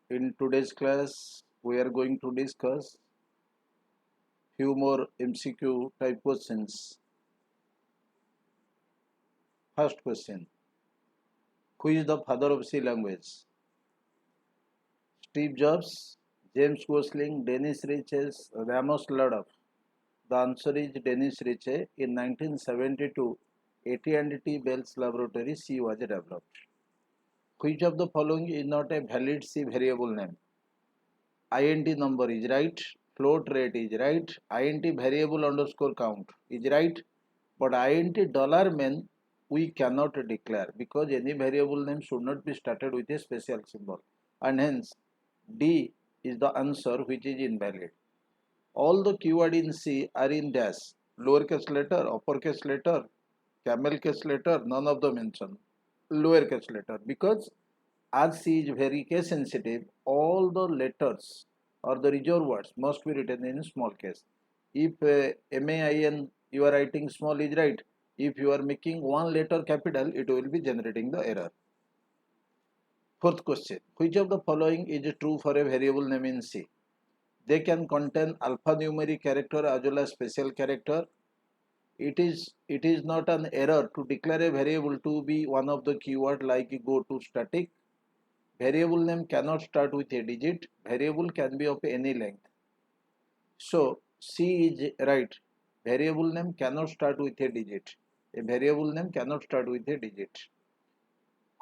In today's class, we are going to discuss few more MCQ type questions. First question: who is the father of C language? Steve Jobs, James Gosling, Dennis Ritchie, Ramos Ladov. The answer is Dennis Ritchie. In 1972, AT&T Bell's laboratory C was developed. Which of the following is not a valid C variable name? int number is right, float rate is right, int variable underscore count is right, but int dollar main we cannot declare because any variable name should not be started with a special symbol, and hence D is the answer, which is invalid. All the keyword in C are in dash, lowercase letter, uppercase letter, camel case letter, none of them mentioned lowercase letter, because as C is very case sensitive, all the letters or the reserved words must be written in small case. If MAIN you are writing small is right, if you are making one letter capital, it will be generating the error. Fourth question: which of the following is true for a variable name in C? They can contain alphanumeric character as well as special character. It is not an error to declare a variable to be one of the keyword like go to static. Variable name cannot start with a digit. Variable can be of any length. So C is right. Variable name cannot start with a digit. A variable name cannot start with a digit.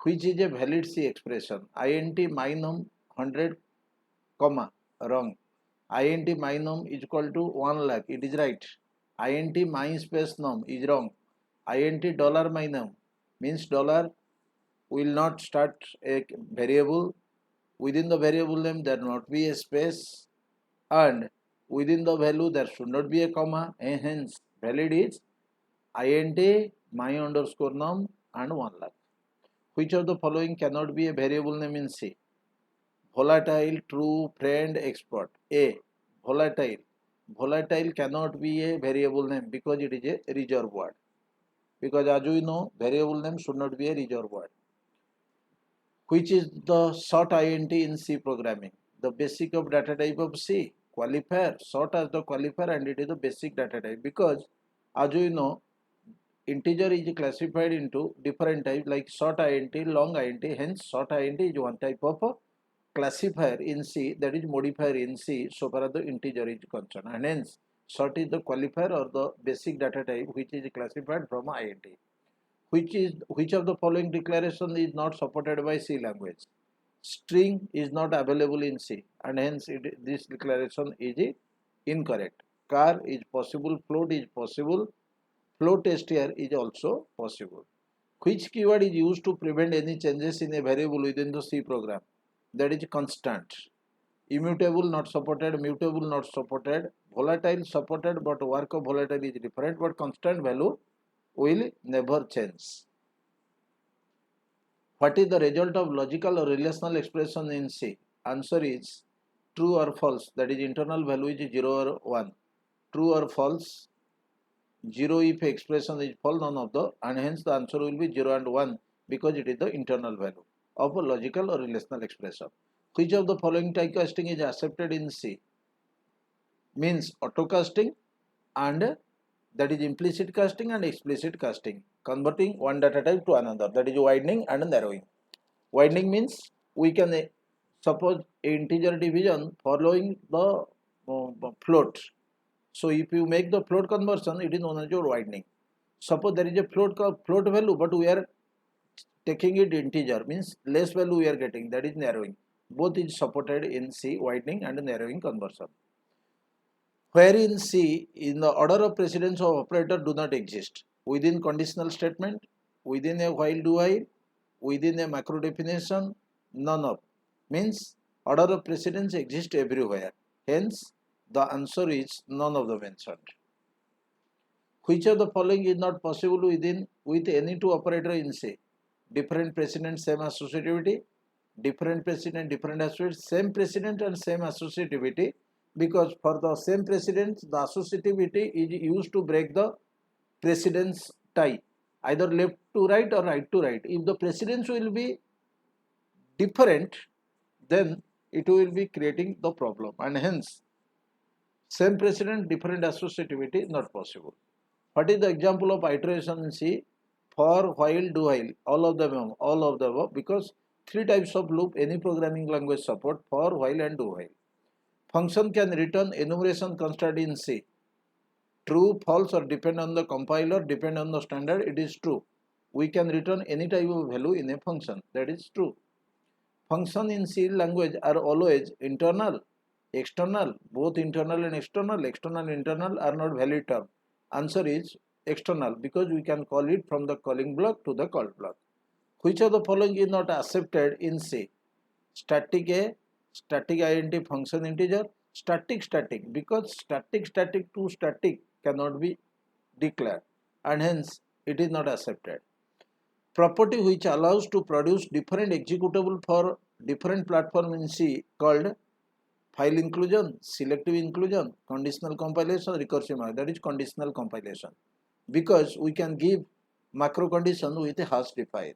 Which is a valid C expression? int minimum 100, comma, wrong. int minimum is equal to 1 lakh. It is right. int min space num is wrong. int dollar minimum means dollar will not start a variable. Within the variable name there not be a space, and within the value there should not be a comma, and hence valid is int my underscore num and 1 lakh. Which of the following cannot be a variable name in C? Volatile, true, friend, expert. A. Volatile. Volatile cannot be a variable name because it is a reserved word. Because as we know, variable name should not be a reserved word. Which is the short int in C programming? The basic of data type of C. Qualifier, short as the qualifier, and it is the basic data type, because as we know, integer is classified into different types like short int, long int. Hence short int is one type of classifier in C, that is modifier in C so far as the integer is concerned, and hence short is the qualifier or the basic data type which is classified from int. Which of the following declaration is not supported by C language? String is not available in C, and hence this declaration is incorrect. Car is possible, float is possible, float str is also possible. Which keyword is used to prevent any changes in a variable within the C program? That is constant. Immutable not supported, mutable not supported, volatile supported, but work of volatile is different, but constant value will never change. What is the result of logical or relational expression in C? Answer is true or false, that is internal value is 0 or 1. True or false, 0 if expression is false, none of the, and hence the answer will be 0 and 1 because it is the internal value of a logical or relational expression. Which of the following typecasting is accepted in C? Means auto casting, and that is implicit casting and explicit casting, converting one data type to another, that is widening and narrowing. Widening means we can suppose integer division following the float. So if you make the float conversion, it is known as your widening. Suppose there is a float value, but we are taking it integer, means less value we are getting, that is narrowing. Both is supported in C, widening and narrowing conversion. Where in C, in the order of precedence of operator do not exist. Within conditional statement, within a while do while, within a macro definition, none of. Means order of precedence exists everywhere. Hence, the answer is none of the mentioned. Which of the following is not possible with any two operator in C? Different precedent, same associativity. Different precedent, different associativity. Same precedent and same associativity. Because for the same precedence, the associativity is used to break the precedence tie, either left to right or right to right. If the precedence will be different, then it will be creating the problem, and hence same precedent, different associativity not possible. What is the example of iteration in C? For, while, do while, all of them, because three types of loop any programming language support: for, while, and do while. Function can return enumeration construct in C. True, false, or depend on the compiler, depend on the standard. It is true. We can return any type of value in a function. That is true. Function in C language are always internal, external, both internal and external. External and internal are not valid term. Answer is external, because we can call it from the calling block to the called block. Which of the following is not accepted in C? Static A, static int function integer, static, because static to static cannot be declared, and hence it is not accepted. Property which allows to produce different executable for different platform in C called file inclusion, selective inclusion, conditional compilation, recursive, that is conditional compilation, because we can give macro condition with a hash define.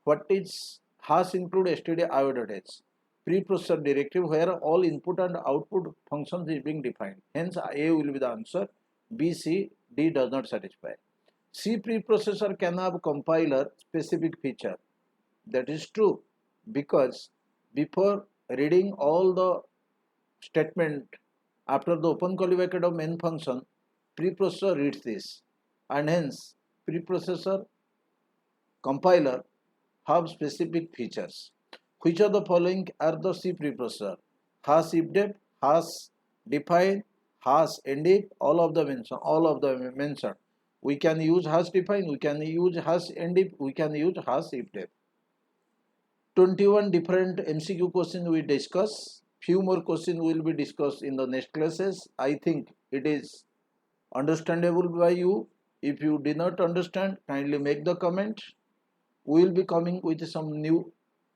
What is hash include stdio.h, preprocessor directive where all input and output functions is being defined. Hence A will be the answer. B, C, D does not satisfy. C preprocessor can have compiler specific feature. That is true, because before reading all the statement after the open curly bracket of main function, preprocessor reads this, and hence preprocessor compiler have specific features. Which of the following are the C preprocessor? Hash ifdef, hash define, hash endif, all of them mentioned. We can use hash define, we can use hash endif, we can use hash ifdef. 21 different MCQ questions we discuss. Few more questions will be discussed in the next classes. I think it is understandable by you. If you did not understand, kindly make the comment. We will be coming with some new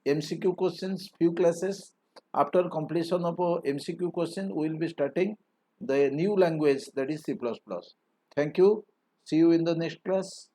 MCQ questions, few classes. After completion of a MCQ question, we will be starting the new language, that is C++. Thank you. See you in the next class.